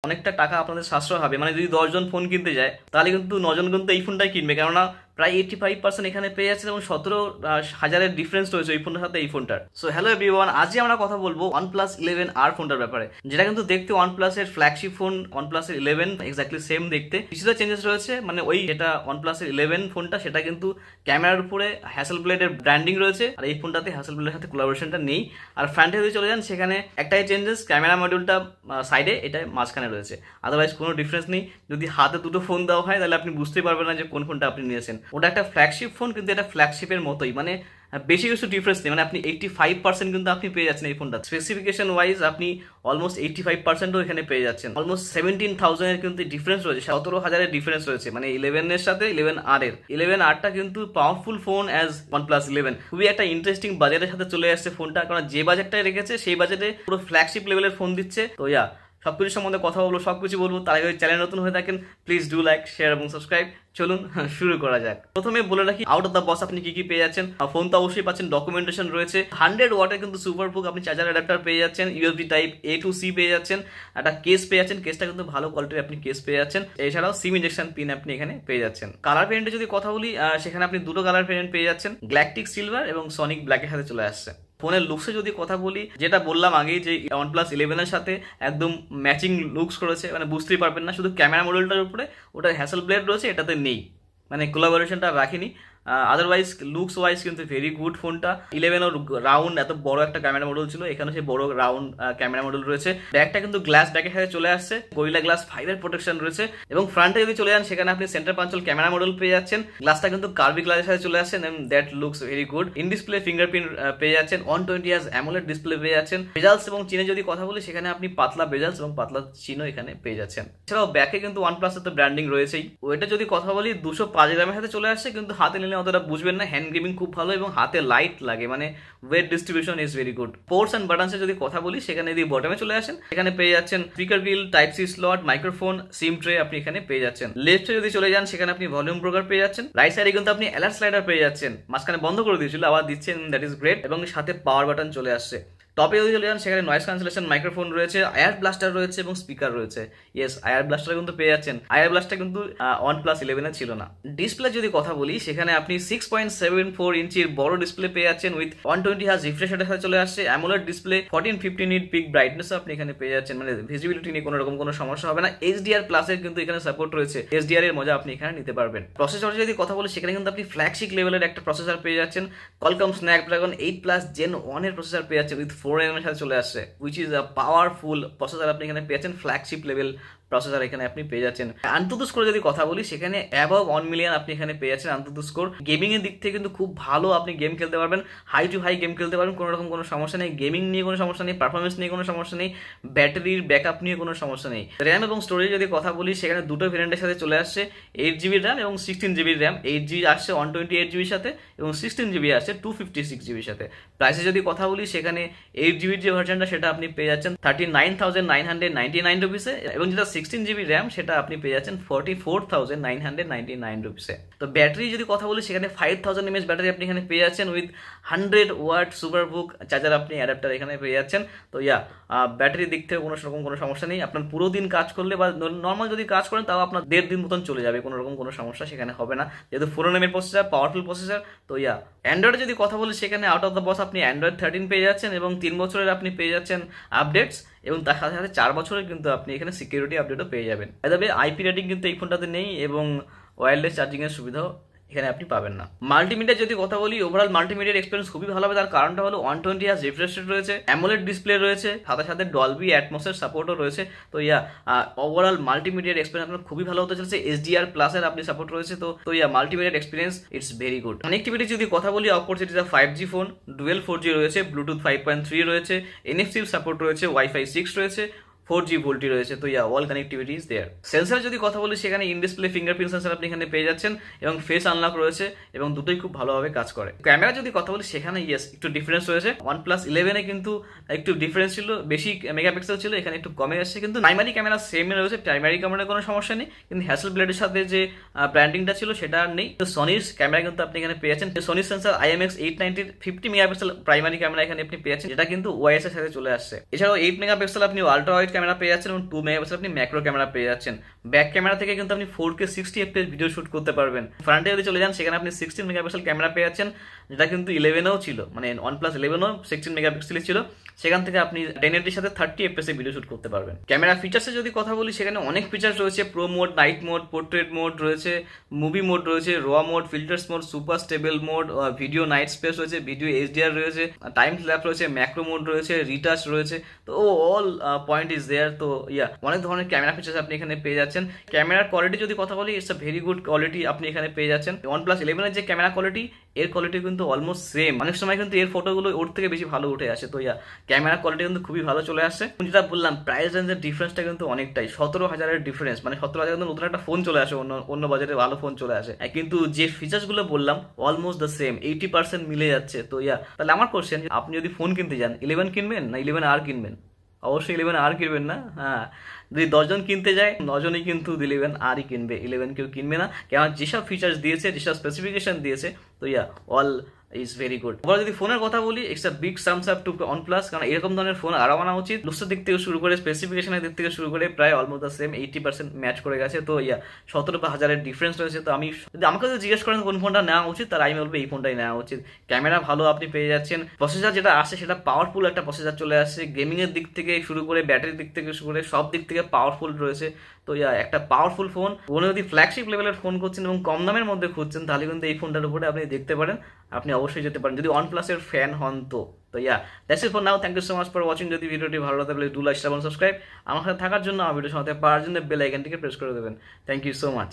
অনেকটা টাকা আপনাদের সাশ্রয় হবে। মানে যদি 10 জন ফোন কিনতে যায় তাহলে কিন্তু 9 জন কিন্তু এই ফোনটাই কিনবে, কেননা প্রায় 85% এখানে পেয়ে যাচ্ছেন এবং 17,000-এর ডিফারেন্স রয়েছে এই ফোনটার সাথে এই ফোনটার। সো হ্যালো এভরিওয়ান, আজকে আমরা কথা বলবো OnePlus 11R ফোনটার ব্যাপারে, যেটা কিন্তু দেখতে OnePlus এর ফ্ল্যাগশিপ ফোন OnePlus এর 11 এক্স্যাক্টলি সেম দেখতে। কিছুটা চেঞ্জেস রয়েছে, মানে ওই যেটা OnePlus এর 11 ফোনটা সেটা কিন্তু ক্যামেরার উপরে হ্যাসেলব্লেডের ব্র্যান্ডিং রয়েছে, আর এই ফোনটাতে হ্যাসেলব্লেডের সাথে কোলাবোরেশনটা নেই। আর ফ্রন্টে যদি চলে যান সেখানে একটাই চেঞ্জেস, ক্যামেরা মডিউলটা সাইডে, এটা মাঝখানে রয়েছে, আদারওয়াইজ কোনো ডিফারেন্স নেই। যদি হাতে দুটো ফোন দেওয়া হয় তাহলে আপনি বুঝতেই পারবেন না যে কোন ফোনটা আপনি নিয়েছেন। ওটা একটা ফ্ল্যাগশিপ ফোন, কিন্তু এটা ফ্ল্যাগশিপের মতোই, মানে বেশি কিছু ডিফারেন্স নেই। মানে আপনি 85% কিন্তু আপনি পেয়ে যাচ্ছেন এই ফোনটা। স্পেসিফিকেশন ওয়াইজ আপনি অলমোস্ট 85%ও এখানে পেয়ে যাচ্ছেন। অলমোস্ট 17,000 এর কিন্তু ডিফারেন্স রয়েছে, 17,000-এর ডিফারেন্স রয়েছে, মানে 11 এর সাথে 11R এর। 11R-টা কিন্তু পাওয়ারফুল ফোন অ্যাজ OnePlus 11। খুবই একটা ইন্টারেস্টিং বাজেটের সাথে চলে আসছে ফোনটা, কারণ যে বাজেটটাই রেখেছে সেই বাজেটে পুরো ফ্ল্যাগশিপ লেভেলের ফোন দিচ্ছে। তো সবকিছু সম্বন্ধে কথা বলবো, সবকিছু বলবো। তার আগে চ্যানেল নতুন হয়ে থাকেন প্লিজ ডু লাইক, শেয়ার এবং সাবস্ক্রাইব। চলুন শুরু করা যাক। প্রথমে বলে রাখি আউট অফ দ্য বক্স আপনি কি কি পেয়ে যাচ্ছেন। ফোন তো অবশ্যই পাচ্ছেন, ডকুমেন্টেশন রয়েছে, 100 ওয়াটের কিন্তু সুপার বুক আপনি চার্জার অ্যাডাপ্টার পেয়ে যাচ্ছেন, USB type A to C পেয়ে যাচ্ছেন, একটা কেস পেয়ে যাচ্ছেন, কেসটা কিন্তু ভালো কোয়ালিটির আপনি কেস পেয়ে যাচ্ছেন। এছাড়াও সিম ইনজেকশন পিন আপনি এখানে পেয়ে যাচ্ছেন। কালার ভেরিয়েন্টে যদি কথা বলি সেখানে আপনি দুটো কালার ভেরিয়েন্ট পেয়ে যাচ্ছেন, গ্যালাকটিক সিলভার এবং সনিক ব্ল্যাকের সাথে চলে আসছে। ফোনের লুকসে যদি কথা বলি, যেটা বললাম আগেই যে OnePlus 11 এর সাথে একদম ম্যাচিং লুকস করেছে, মানে বুঝতেই পারবেন না, শুধু ক্যামেরা মডেলটার উপরে ওটা হ্যাসেল ব্লেড রয়েছে, এটাতে নেই, মানে কোলাবোরেশনটা রাখিনি। আদারওয়াইজ লুকস ওয়াইজ কিন্তু ভেরি গুড ফোনটা। 11 রাউন্ড এত বড় একটা ক্যামেরা মডেল ছিল, এখানে সেই বড় রাউন্ড ক্যামেরা মডেল রয়েছে। ব্যাকটা কিন্তু গ্লাস ব্যাকের সাথে চলে আসছে, গরিলা গ্লাস 5 এর প্রোটেকশন রয়েছে। এবং ফ্রন্টে যদি চলে যান সেখানে আপনি সেন্টার পাঞ্চল ক্যামেরা মডেল পেয়ে যাচ্ছেন, গ্লাসটা কিন্তু কার্ভি গ্লাসের সাথে চলে আসছেন, and that looks very good. In display fingerprint পেয়ে যাচ্ছেন, 120Hz অ্যামোলেড ডিসপ্লে পেয়ে যাচ্ছেন। বেজালস এবং চিনে যদি কথা বলি সেখানে আপনি পাতলা বেজালস এবং পাতলা চিনও এখানে পেয়ে যাচ্ছেন। এছাড়াও ব্যাকে কিন্তু OnePlus এর তো ব্র্যান্ডিং রয়েছেই। ওইটা যদি কথা বলি 205 গ্রামের সাথে চলে আসছে, কিন্তু হাতে নিলে অতটা বুঝবেন না। হ্যান্ড গ্রিপিং খুব ভালো এবং হাতে লাইট লাগে, মানে weight distribution is very good. Ports and বাটনসে যদি কথা বলি সেখানে যদি বটমে চলে আসেন সেখানে পেয়ে যাচ্ছেন speaker grill, type C slot, microphone, SIM tray আপনি এখানে পেয়ে যাচ্ছেন। লেফটে যদি চলে যান সেখানে আপনি ভলিউম ব্রোকার পেয়ে যাচ্ছেন। রাইট সাইডে কিন্তু আপনি অ্যালার্ট স্লাইডার পেয়ে যাচ্ছেন, মাঝখানে বন্ধ করে দিয়েছিল আবার দিচ্ছেন, দ্যাট ইজ গ্রেট। এবং সাথে পাওয়ার বাটন চলে আসছে। টপে যদি চলে যান সেখানে নয়েজ ক্যান্সেলেশন মাইক্রোফোন রয়েছে, এয়ার ব্লাস্টার রয়েছে এবং স্পিকার রয়েছে। ইয়েস, এয়ার ব্লাস্টার কিন্তু পেয়ে যাচ্ছেন। এয়ার ব্লাস্টার কিন্তু OnePlus 11 এ ছিল না। ডিসপ্লে যদি কথা বলি সেখানে আপনি 6.74 ইঞ্চির বড় ডিসপ্লে পেয়ে যাচ্ছেন উইথ 120Hz রিফ্রেশ রেটের সাথে চলে আসছে। AMOLED display 1450 nit peak brightness আপনি এখানে পেয়ে যাচ্ছেন, মানে ভিজিবিলিটি নিয়ে কোনো রকম কোনো সমস্যা হবে না। HDR+ এর কিন্তু এখানে সাপোর্ট রয়েছে, HDR এর মজা আপনি এখানে নিতে পারবেন। প্রসেসর যদি কথা বলি সেখানে কিন্তু আপনি ফ্ল্যাগশিপ লেভেলের একটা প্রসেসর পেয়ে যাচ্ছেন, Qualcomm Snapdragon 8+ Gen 1 এর প্রসেসর পেয়ে যাচ্ছেন উইথ 4nm এর সাথে চলে আসছে, which is a powerful processor আপনি এখানে পেয়েছেন, ফ্ল্যাগশিপ লেভেল প্রসেসর এখানে আপনি পেয়ে যাচ্ছেন। আনতুতু স্কোর যদি কথা বলি সেখানে অ্যাবভ 1 মিলিয়ন আপনি এখানে পেয়ে যাচ্ছেন আনতুতু স্কোর। গেমিং এর দিক থেকে কিন্তু খুব ভালো, আপনি গেম খেলতে পারবেন, হাই টু হাই গেম খেলতে পারবেন, কোনো রকম কোনো সমস্যা নেই। গেমিং নিয়ে কোনো সমস্যা নেই, পারফরমেন্স নিয়ে কোনো সমস্যা নেই, ব্যাটারির ব্যাকআপ নিয়ে কোনো সমস্যা নেই। র্যাম এবং স্টোরেজ যদি কথা বলি সেখানে দুটো ভেরিয়েন্টের সাথে চলে আসছে, 8GB র্যাম এবং 16GB র্যাম। 8GB আসছে 128GB সাথে এবং 16GB আসছে 256GB সাথে। প্রাইসে যদি কথা বলি সেখানে 8GB যে ভার্সনটা সেটা আপনি পেয়ে যাচ্ছেন 39,999 রুপিসে, এবং যেটা 16GB র্যাম সেটা আপনি পেয়ে যাচ্ছেন 44,999 রুপিসে। তো ব্যাটারি যদি কথা বলি সেখানে 5000 mAh ব্যাটারি আপনি এখানে পেয়ে যাচ্ছেন উইথ 100 ওয়াট সুপার বুক চার্জার আপনি অ্যাডাপ্টার এখানে পেয়ে যাচ্ছেন। তো ব্যাটারির দিক থেকে কোনো রকম কোনো সমস্যা নেই। আপনার পুরো দিন কাজ করলে বা নর্মাল যদি কাজ করেন তাও আপনার 1.5 দিন মতন চলে যাবে, কোনো রকম কোনো সমস্যা সেখানে হবে না, যেহেতু 4nm প্রসেসর, পাওয়ারফুল প্রসেসর। তো অ্যান্ড্রয়েড যদি কথা বলি সেখানে আউট অফ দ্য বক্স আপনি অ্যান্ড্রয়েড 13 পেয়ে যাচ্ছেন এবং 3 বছরের আপনি পেয়ে যাচ্ছেন আপডেটস, এবং তার সাথে সাথে 4 বছরের কিন্তু আপনি এখানে সিকিউরিটি আপডেটও পেয়ে যাবেন। তবে IP রেটিং কিন্তু এই ফোনটাতে নেই এবং ওয়্যারলেস চার্জিং এর সুবিধাও এখানে আপনি পাবেন না। মাল্টিমিডিয়া যদি কথা বলি, ওভারঅল মাল্টিমিডিয়ার এক্সপিরিয়েন্স খুবই ভালো হবে। তার কারণটা হলো 120Hz রিফ্রেশ রেট রয়েছে, অ্যামোলেড ডিসপ্লে রয়েছে, সাথে সাথে ডলবি অ্যাটমসের সাপোর্টও রয়েছে। তো ওভারঅল মাল্টিমিডিয়ার এক্সপিরিয়েন্স আপনার খুবই ভালো হতে চলেছে। HDR+ এর আপনি সাপোর্ট রয়েছে। তো মাল্টিমিডিয়ার experience it's very good. Connectivity যদি কথা বলি, of course it is a 5G phone, dual 4G রয়েছে, ব্লুটুথ 5.3 রয়েছে, NFC সাপোর্ট রয়েছে, Wi-Fi 6 রয়েছে, 4G ভোল্টি রয়েছে। তো all connectivity is there. Sensor যদি কথা বলি সেখানে ইন ডিসপ্লে ফিঙ্গারপ্রিন্ট সেন্সর আপনি এখানে পেয়ে যাচ্ছেন এবং ফেস আনলক রয়েছে, এবং দুটোই খুব ভালোভাবে কাজ করে। ক্যামেরা যদি কথা বলি সেখানে একটু ডিফারেন্স রয়েছে। OnePlus 11 এ কিন্তু একটু ডিফারেন্স ছিল, বেশি মেগাপিক্সেল ছিল, এখানে একটু কমে আসছে, কিন্তু প্রাইমারি ক্যামেরা সেম রয়েছে, প্রাইমারি ক্যামেরার কোনো সমস্যা নেই, কিন্তু হ্যাসেলব্লেডের সাথে যে ব্র্যান্ডিংটা ছিল সেটা আর নেই। তো সনির ক্যামেরা কিন্তু আপনি এখানে পেয়ে যাচ্ছেন, Sony sensor IMX890 50 megapixel primary camera এখানে আপনি পেয়ে যাচ্ছেন, যেটা কিন্তু ওয়াইএস এর সাথে চলে আসছে। এছাড়াও 8 মেগাপিক্সেল আপনি আল্ট্রা ওয়াইড ক্যামেরা পেয়ে যাচ্ছেন এবং 2 মেগাপিক্সেল আপনি ম্যাক্রো ক্যামেরা পেয়ে যাচ্ছেন। ব্যাক ক্যামেরা থেকে কিন্তু আপনি 4K 60 FPS ভিডিও শুট করতে পারবেন। ফ্রন্টে যদি চলে যান সেখানে আপনি 16 মেগাপিক্সেল ক্যামেরা পেয়ে যাচ্ছেন, যেটা কিন্তু 11এও ছিল, মানে OnePlus 11ও 16 মেগাপিক্সেলই ছিল। সেখান থেকে আপনি 1080 সাথে 30 FPS এ ভিডিও শুট করতে পারবেন। ক্যামেরা ফিচার্সে যদি কথা বলি, সেখানে অনেক ফিচার্স রয়েছে। Pro mode, night mode, portrait mode রয়েছে, মুভি মোড রয়েছে, র mode, filters mode, super stable mode, video night space রয়েছে, ভিডিও HDR রয়েছে, টাইম স্ল্যাপ রয়েছে, ম্যাক্রো মোড রয়েছে, রিটাচ রয়েছে। তো অল পয়েন্ট ইজ দেয়ার। তো অনেক ধরনের ক্যামেরা ফিচার্স আপনি এখানে পেয়ে যাচ্ছেন। ক্যামেরার কোয়ালিটি যদি কথা বলি, it's a very good quality আপনি এখানে পেয়ে যাচ্ছেন। OnePlus 11 এর যে ক্যামেরা কোয়ালিটি, এর কোয়ালিটি কিন্তু অলমোস্ট সেম। অনেক সময় কিন্তু এর ফটোগুলো ওর থেকে বেশি ভালো উঠে আসে। তো ক্যামেরা কোয়ালিটি কিন্তু খুবই ভালো চলে আসছে। যেটা বললাম, প্রাইস রেঞ্জের ডিফারেন্সটা কিন্তু অনেকটাই, 17,000-এর ডিফারেন্স, মানে 17,000 কিন্তু নতুন একটা ফোন চলে আসে, অন্য বাজারে ভালো ফোন চলে আসে, কিন্তু যে ফিচার্স গুলো বললাম অলমোস্ট দ্য সেম, 80% মিলে যাচ্ছে। তো তাহলে আমার কোশ্চেন, আপনি যদি ফোন কিনতে যান, 11 কিনবেন না 11R কিনবেন? অবশ্যই 11R কিনবেন না? হ্যাঁ, যদি 10 জন কিনতে যায়, 9 জনই কিন্তু 11Rই কিনবে, 11 কেউ কিনবে না। কেন, যেসব ফিচার্স দিয়েছে, যেসব স্পেসিফিকেশন দিয়েছে, তো অল ইজ ভেরি গুড। আবার যদি ফোনের কথা বলি, it's a big thumbs up to OnePlus, কারণ এরকম ধরনের ফোন আরো বানা উচিত। লুকসের দিক থেকে শুরু করে, স্পেসিফিকেশনের দিক থেকে শুরু করে, প্রায় অলমোস্ট দ্য সেম, 80% ম্যাচ করে গেছে। তো 17,000-এর ডিফারেন্স রয়েছে। তো আমি যদি আমাকে যদি জিজ্ঞেস করেন কোন ফোনটা নেওয়া উচিত, তাহলে আমি বলবো এই ফোনটাই নেওয়া উচিত। ক্যামেরা ভালো আপনি পেয়ে যাচ্ছেন, প্রসেসর যেটা আসে সেটা পাওয়ারফুল একটা প্রসেসর চলে আসছে, গেমিং এর দিক থেকে শুরু করে, ব্যাটারির দিক থেকে শুরু করে, সব দিক থেকে পাওয়ারফুল রয়েছে। তো একটা পাওয়ারফুল ফোন। ফোনে যদি ফ্ল্যাগশিপ লেভেলের ফোন করছেন এবং কম দামের মধ্যে খুঁজছেন, তাহলে কিন্তু এই ফোনটার উপরে আপনি দেখতে পারেন, আপনি অবশ্যই যেতে পারেন যদি OnePlus এর ফ্যান হন। তো that's it for now. Thank you so much for watching. যদি ভিডিওটি ভালো লাগে তাহলে ডু লাইক, শেয়ার এবং সাবস্ক্রাইব। আমার সাথে থাকার জন্য, আমার ভিডিও সাথে পাওয়ার জন্য বেল আইকনটিকে প্রেস করে দেবেন। Thank you so much.